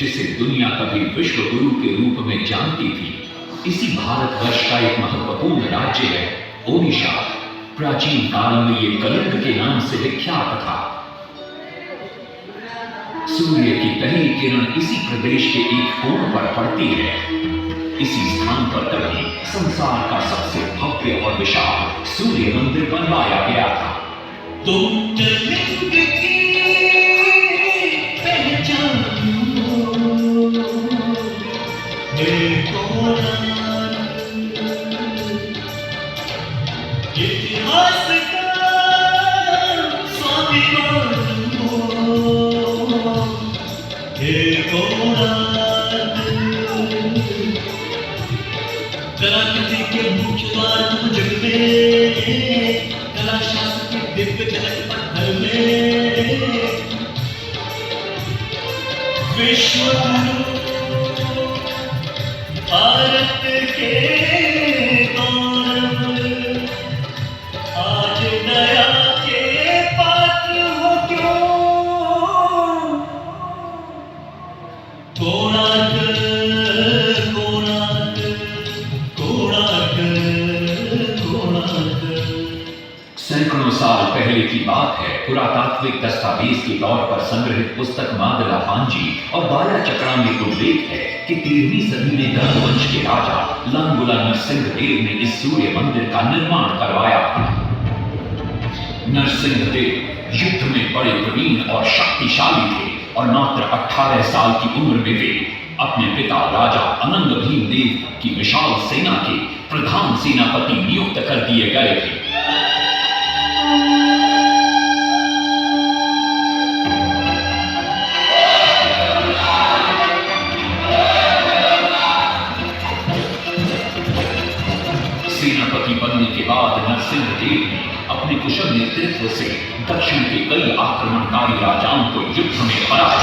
जिसे दुनिया कभी विश्व गुरु के रूप में जानती थी, इसी भारतवर्ष का एक महत्वपूर्ण राज्य है ओडिशा। प्राचीन काल में ये कलिंग के नाम से विख्यात था। सूर्य की पहली किरण इसी प्रदेश के एक कोण पर पड़ती है। इसी स्थान पर कभी संसार का सबसे भव्य और विशाल सूर्य मंदिर बनवाया गया था। तुम कलिंग की पहचान इतिहास का स्वाभिमान कलाकृति के मुख्य द्वार जग में, कला शास्त्र के दिव्य झलक पत्थर में, विश्व गुरु भारत के गौरव आज दया के पात्र हो क्यों। कोणार्क कोणार्क कोणार्क कोणार्क। सैकड़ों साल पहले की बात है। पुरातात्विक दस्तावेज के तौर पर संग्रहित पुस्तक मादला पांजी और बाया चक्रा में उल्लेख है कि 13वीं सदी में गंगवंश के राजा लांगुला नरसिंह देव ने इस सूर्य मंदिर का निर्माण करवाया था। नरसिंह देव युद्ध में बड़े प्रवीण और शक्तिशाली थे और मात्र 18 साल की उम्र में वे अपने पिता राजा अनंग भीम देव की विशाल सेना के प्रधान सेनापति नियुक्त कर दिए गए थे। सेनापति बनने के बाद नरसिंह देव ने अपने कुशल नेतृत्व से दक्षिण के कई आक्रमणकारी राजाओं को युद्ध में हराया।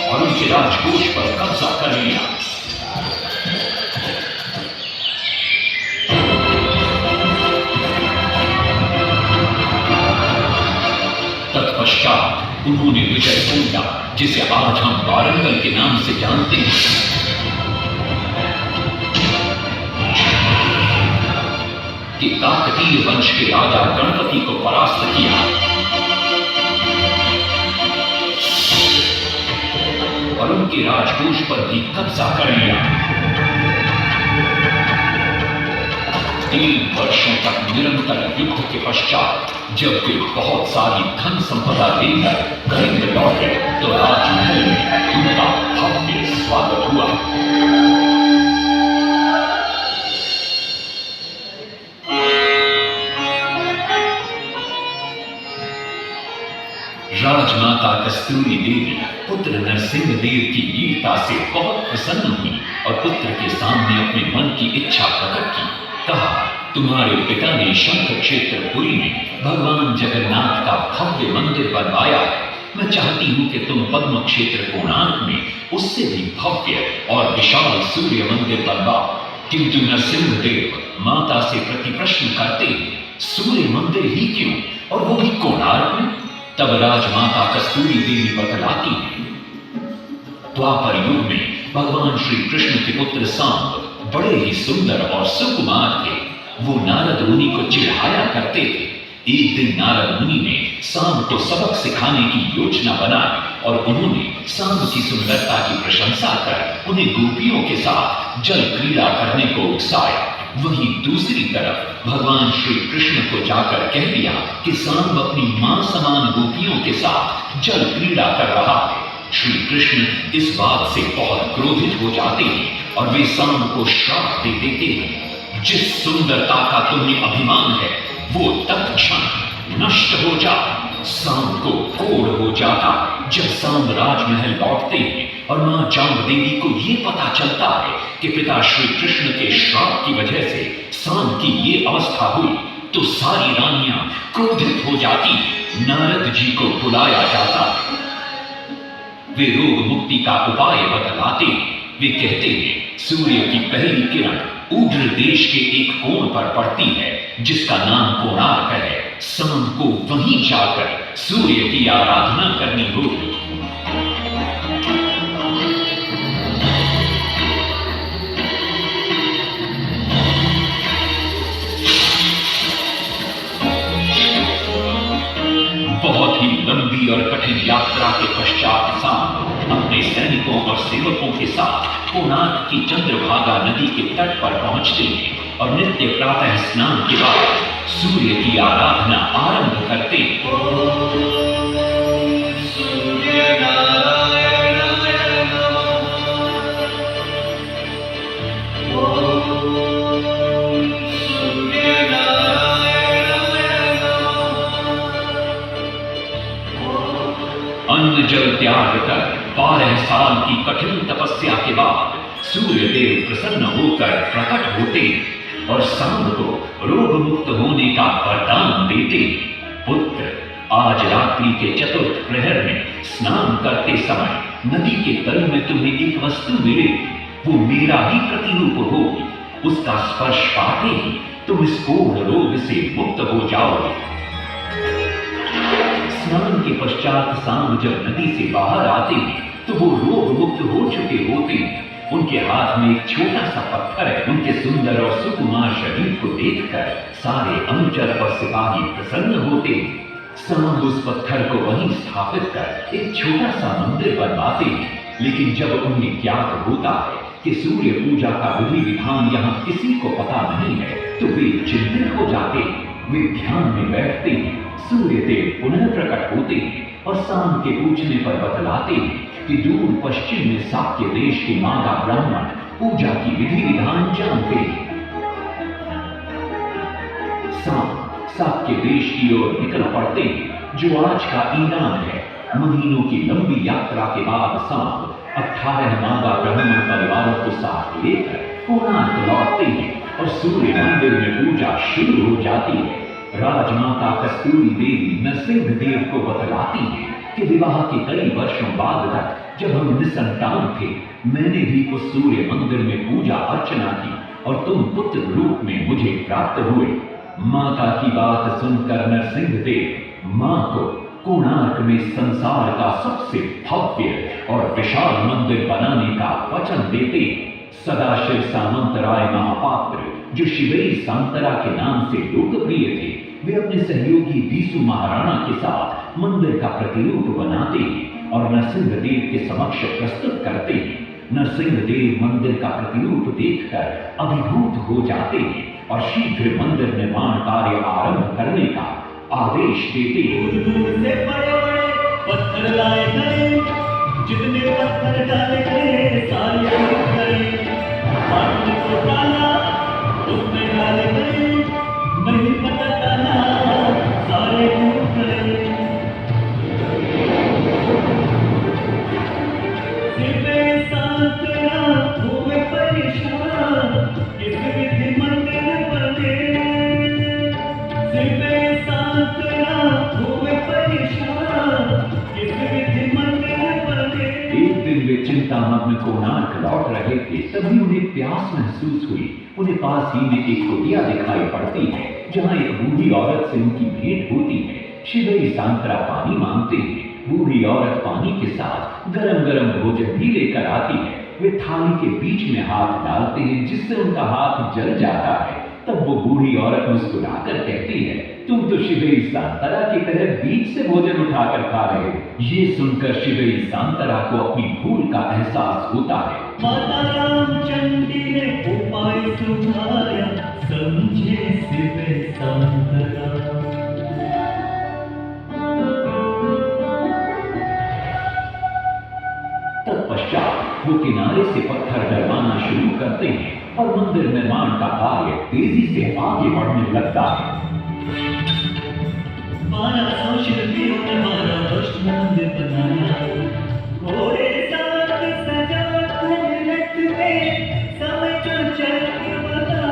और उनके राजकोष पर कब्जा कर लिया। तत्पश्चात उन्होंने विजय पूजा, जिसे आज हम वारंगल के नाम से जानते हैं, कि काकतीय वंश के राजा गणपति को परास्त किया और उनके राजकोष पर भी कब्जा कर लिया। 3 वर्षों तक निरंतर युद्ध के पश्चात जब वे बहुत सारी धन संपदा लेकर कलिंग लौटे तो राजमहल में उनका भव्य स्वागत हुआ। राजमाता कस्तूरी देवी पुत्र नरसिंह देव की वीरता से बहुत प्रसन्न हुई और पुत्र के सामने अपने मन की इच्छा प्रकट की। कहा, तुम्हारे पिता ने शंख क्षेत्र पुरी में भगवान जगन्नाथ का भव्य मंदिर बनवाया है। मैं चाहती हूं कि तुम पद्म क्षेत्र कोणार्क में उससे भी भव्य और विशाल सूर्य मंदिर बनवाओ। किंतु नरसिंह देव माता से प्रति प्रश्न करते हैं, सूर्य मंदिर ही क्यों और वो भी कोणार्क में? तब राजमाता कस्तूरी देवी बतलाती है, द्वापर युग में भगवान श्री कृष्ण के पुत्र सांब बड़े ही सुंदर और सुकुमार थे। वो नारद मुनि को चिढ़ाया करते थे। एक दिन नारद मुनि ने सांब को सबक सिखाने की योजना बनाई और उन्होंने सांब की सुंदरता की प्रशंसा कर उन्हें गोपियों के साथ जल क्रीड़ा करने को उकसाया। वहीं दूसरी तरफ भगवान श्री कृष्ण को जाकर कह दिया कि सांब अपनी मां समान गोपियों के साथ जल क्रीड़ा कर रहा है। श्री कृष्ण इस बात से बहुत क्रोधित हो जाते हैं और वे सांब को श्राप दे देते हैं, जिस सुंदरता का तुम्हें अभिमान है वो तत्क्षण नष्ट हो जा। सांब को कोढ़ हो जाता जब सांब राजमहल लौटते हैं और मां जांब देवी को ये पता चलता है कि पिता श्री कृष्ण के श्राप की वजह से सांब की ये अवस्था हुई, तो सारी रानियां क्रोधित हो जाती। नारद जी को बुलाया जाता है। वे रोग मुक्ति का उपाय बतलाते हैं। वे कहते हैं, सूर्य की पहली किरण ऊड्र देश के एक कोण पर पड़ती है जिसका नाम कोणार्क है। शाम को वहीं जाकर सूर्य की आराधना करनी होगी। बहुत ही लंबी और कठिन यात्रा के पश्चात शाम अपने सैनिकों और सेवकों के साथ कोणार्क की चंद्रभागा नदी के तट पर पहुंचते हैं और नित्य प्रातः स्नान के बाद सूर्य की आराधना आरंभ करते हैं। अन्न जल त्याग कर 12 साल की कठिन तपस्या के बाद सूर्य देव प्रसन्न होकर प्रकट होते और शाम को रोग मुक्त होने का वरदान देते। पुत्र, आज रात्रि के चतुर्थ प्रहर में स्नान करते समय नदी के तल में तुम्हें एक वस्तु मिलेगी। वो मेरा ही प्रतिरूप होगी। उसका स्पर्श पाते ही तुम इस कोढ़ रोग से मुक्त हो जाओगे। स्नान के पश्चात शाम जब नदी से बाहर आते हैं तो वो रोग मुक्त हो चुके होते हैं। उनके हाथ में एक छोटा सा पत्थर है। उनके सुंदर और सुकुमार शरीर को देखकर सारे अनुचर और सिपाही प्रसन्न होते हैं। शाम उस पत्थर को वहीं स्थापित कर एक छोटा सा मंदिर बनवाते हैं। लेकिन जब उन्हें ज्ञात होता है कि सूर्य पूजा का विधि विधान यहाँ किसी को पता नहीं है तो वे चिंतित हो जाते हैं। वे ध्यान में बैठते हैं। सूर्य देव पुनः प्रकट होते हैं और शाम के पूछने पर बतलाते हैं कि दूर पश्चिम में साक्य देश के मादा ब्राह्मण पूजा की विधि विधान जानते हैं। शाम साक्य देश की ओर निकल पड़ते हैं जो आज का ईरान है। महीनों की लंबी यात्रा के बाद शाम 18 मादा ब्राह्मण परिवारों को साथ लेकर कोणार्क लौटते हैं और सूर्य मंदिर में पूजा शुरू हो जाती है। राजमाता कस्तूरी देवी नरसिंह देव को बतलाती है कि विवाह के कई वर्षों बाद तक जब हम निसंतान थे, मैंने भी उस सूर्य मंदिर में पूजा अर्चना की और तुम पुत्र रूप में मुझे प्राप्त हुए। माता की बात सुनकर नरसिंह देव मां को कोणार्क में संसार का सबसे भव्य और विशाल मंदिर बनाने का वचन देते। सदाशिव सामंतराय महापात्र, जो शिवेरी सांतरा के नाम से लोकप्रिय थे, वे अपने सहयोगी बीसू महाराणा के साथ मंदिर का प्रतिरूप बनाते हैं और नरसिंह देव के समक्ष प्रस्तुत करते हैं। नरसिंह देव मंदिर का प्रतिरूप देखकर अभिभूत हो जाते हैं और शीघ्र मंदिर निर्माण कार्य आरंभ करने का आदेश देते हैं। दूर से बड़े-बड़े पत्थर लाए गए, जितने पत्थर डाले गए सारे टूट गए। पानी को डाला, उसमें डाले गए, नहीं पता डाला, सारे टूट गए। सिर्फ सांतरा हुए परेशान, किस विधि मंदिर बने। सिर्फ सांतरा हुए परेशान, किस विधि मंदिर बने। एक दिन वे चिंतामग्न कोणार्क लौट रहे थे, तभी उन्हें प्यास महसूस हुई। उन्हें पास ही में एक कुटिया दिखाई पड़ती है जहाँ एक बूढ़ी औरत से उनकी भेंट होती है। शिवेरी सांतरा पानी मांगते हैं। बूढ़ी औरत पानी के साथ गरम गरम भोजन भी लेकर आती है। वे थाली के बीच में हाथ डालते हैं जिससे उनका हाथ जल जाता है। तब वो बूढ़ी औरत मुस्कुराकर कहती है, तुम तो शिवेरी सांतरा की तरह बीच से भोजन उठाकर खा रहे हो। ये सुनकर शिवेरी सांतरा को अपनी भूल का एहसास होता है। माता रामचंडी ने उपाय सुझाया, समझे शिवेरी सांतरा। तत्पश्चात वो किनारे से पत्थर डलवाना शुरू करते हैं और मंदिर निर्माण का कार्य तेजी से आगे बढ़ने लगता है। 1200 शिल्पियों ने 12 वर्ष में मंदिर बनाया। घोड़े साथ सजा कर रथ में समय जो चल के बताया।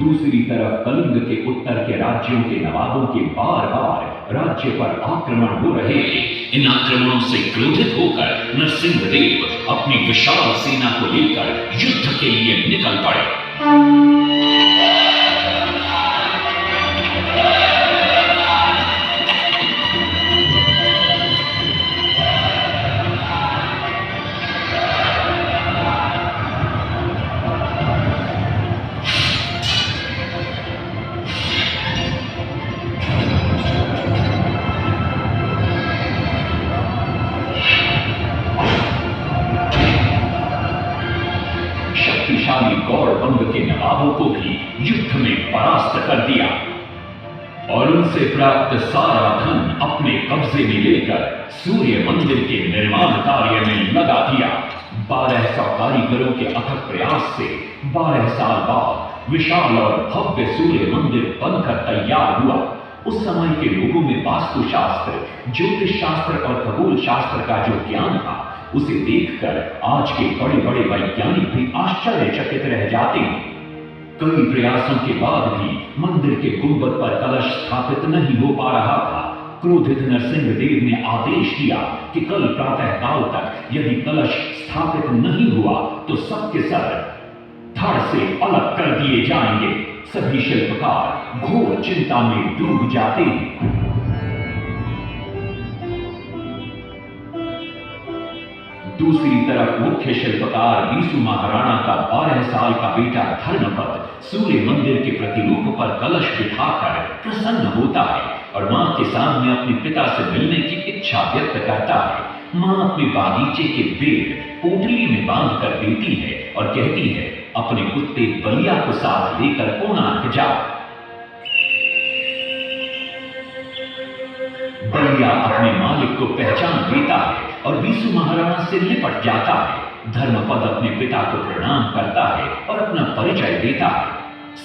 दूसरी तरफ कलिंग के उत्तर के राज्यों के नवाबों के बार बार राज्य पर आक्रमण हो रहे थे। इन आक्रमणों से क्रोधित होकर नरसिंहदेव अपनी विशाल सेना को लेकर युद्ध के लिए निकल पड़े। शक्तिशाली गौड़बंग के नवाबों को भी युद्ध में परास्त कर दिया और उनसे प्राप्त सारा धन अपने कब्जे में लेकर सूर्य मंदिर के निर्माण कार्य में लगा दिया। 1200 कारीगरों के अथक प्रयास से 12 साल बाद विशाल और भव्य सूर्य मंदिर बनकर तैयार हुआ। उस समय के लोगों में वास्तु शास्त्र, ज्योतिष शास्त्र और खगोल शास्त्र का जो ज्ञान था, उसे देखकर आज के बड़े बड़े वैज्ञानिक भी आश्चर्यचकित रह जाते हैं। कई प्रयासों के बाद भी मंदिर के गुंबद पर कलश स्थापित नहीं हो पा रहा था। क्रोधित नरसिंहदेव ने आदेश दिया कि कल प्रातः काल तक यदि कलश स्थापित नहीं हुआ तो सबके सब धड़ से अलग कर दिए जाएंगे। सभी शिल्पकार घोर चिंता में डूब जाते हैं। दूसरी तरफ मुख्य शिल्पकार बीसू महाराणा का 12 साल का बेटा धर्मपद सूर्य मंदिर के प्रतिरूप पर कलश बिठाकर प्रसन्न होता है और मां के सामने अपने पिता से मिलने की इच्छा व्यक्त करता है। मां अपने बागीचे के पेड़ पोटली में बांध कर देती है और कहती है, अपने कुत्ते बलिया को साथ लेकर कोणार्क जाओ। बलिया अपने मालिक को पहचान लेता है और बीसू महाराणा से लिपट जाता है। धर्मपद अपने पिता को प्रणाम करता है और अपना परिचय देता है।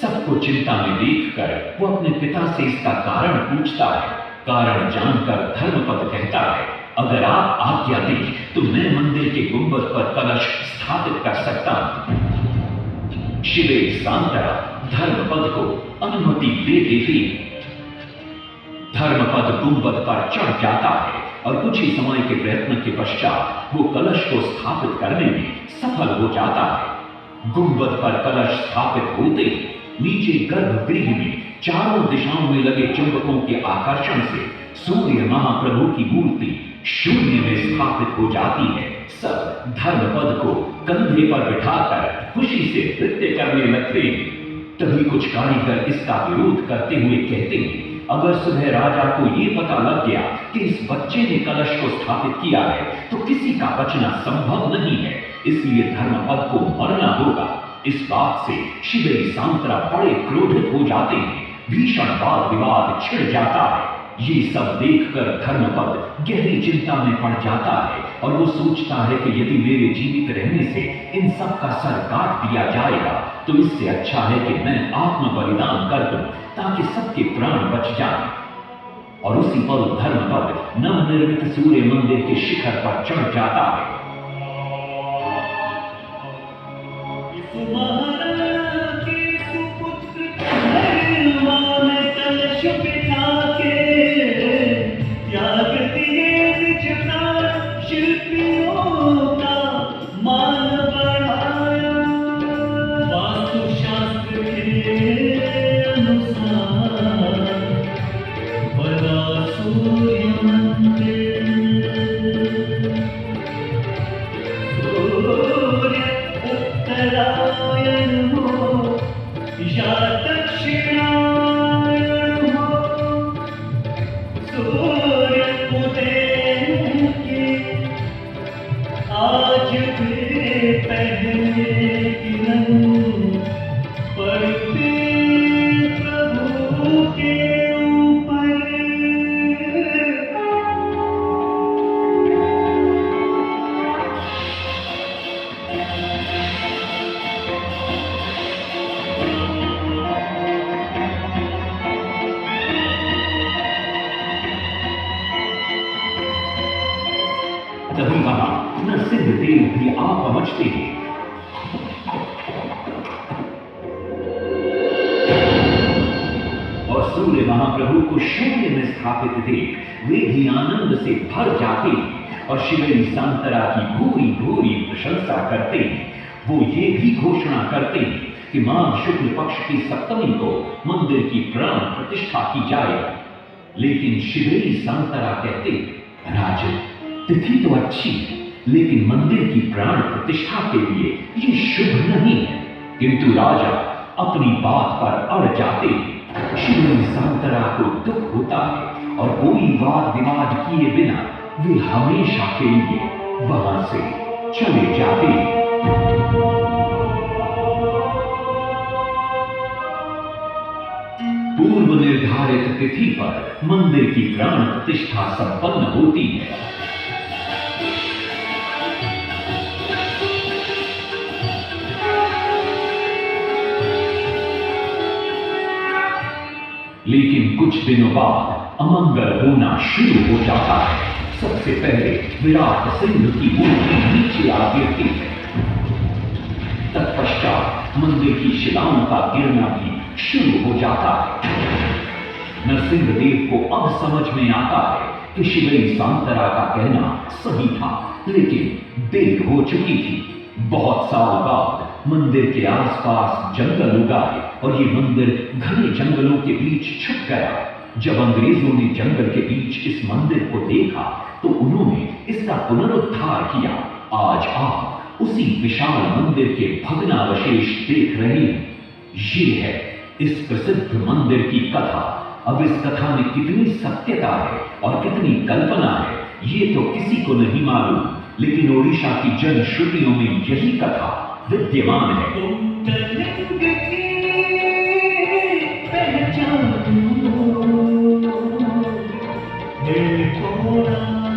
सबको चिंता में देखकर वो अपने पिता से इसका कारण पूछता है। कारण जानकर धर्मपद कहता है, अगर आप आज्ञा दें तो मैं मंदिर के गुंबद पर कलश स्थापित कर सकता हूं। शिवे सांतरा धर्मपद को अनुमति दे देती है। धर्मपद गुंबद पर चढ़ जाता है और कुछ ही समय के प्रयत्न के पश्चात वो कलश को स्थापित करने में सफल हो जाता है। गुंबद पर कलश स्थापित होते ही नीचे गर्भगृह में चारों दिशाओं में लगे चुंबकों के आकर्षण से सूर्य महाप्रभु की मूर्ति शून्य में स्थापित हो जाती है। सब धर्मपद को कंधे पर बिठाकर खुशी से नृत्य करने लगते हैं। तभी कुछ कारीगर इसका विरोध करते हुए कहते हैं, अगर सुबह राजा को ये पता लग गया कि इस बच्चे ने कलश को स्थापित किया है तो किसी का बचना संभव नहीं है, इसलिए धर्मपद को मरना होगा। इस बात से शिवे सांतरा बड़े क्रोधित हो जाते हैं। भीषण वाद विवाद छिड़ जाता है। ये सब देखकर धर्मपद गहरी चिंता में पड़ जाता है और वो सोचता है कि यदि मेरे जीवित रहने से इन सब का सर काट दिया जाएगा तो इससे अच्छा है कि मैं आत्म बलिदान कर दूं ताकि सबके प्राण बच जाएं। और उसी पल धर्मपद नवनिर्मित सूर्य मंदिर के शिखर पर चढ़ जाता है। तभी वहां नरसिंहदेव भी आ पहुंचते हैं। और सूर्य महाप्रभु को शून्य में स्थापित देख वे भी आनंद से भर जाते और श्रीहरि सांतरा की भूरी भूरी प्रशंसा करते। वो ये भी घोषणा करते कि माघ शुक्ल पक्ष की सप्तमी को मंदिर की प्राण प्रतिष्ठा की जाए। लेकिन श्रीहरि सांतरा कहते, राजन तिथि तो अच्छी है, लेकिन मंदिर की प्राण प्रतिष्ठा के लिए ये शुभ नहीं है। किंतु राजा अपनी बात पर अड़ जाते। श्रीहरि सांतरा को दुख होता है और कोई वाद विवाद किए बिना वे हमेशा के लिए वहां से चले जाते। पूर्व निर्धारित तिथि पर मंदिर की प्राण प्रतिष्ठा संपन्न होती है। लेकिन कुछ दिनों बाद अमंगल होना शुरू हो जाता है। सबसे पहले विराट सिंह की मूर्ति नीचे आ गिरती है। तत्पश्चात मंदिर की शिलाओं का गिरना भी शुरू हो जाता है। नरसिंहदेव को अब समझ में आता है कि श्रीहरि सांतरा का कहना सही था, लेकिन देर हो चुकी थी। बहुत साल बाद मंदिर के आसपास जंगल उगाए और ये मंदिर घने जंगलों के बीच छुप गया। जब अंग्रेजों ने जंगल के बीच इस मंदिर को देखा तो उन्होंने इसका पुनरुद्धार किया। आज आप उसी विशाल मंदिर के भग्नावशेष देख रहे हैं। ये है इस प्रसिद्ध मंदिर की कथा। अब इस कथा में कितनी सत्यता है और कितनी कल्पना है, ये तो किसी को नहीं मालूम, लेकिन ओडिशा की जनश्रुतियों में यही कथा विद्यमान है। तुम कलंक की पहचानो, देखो ना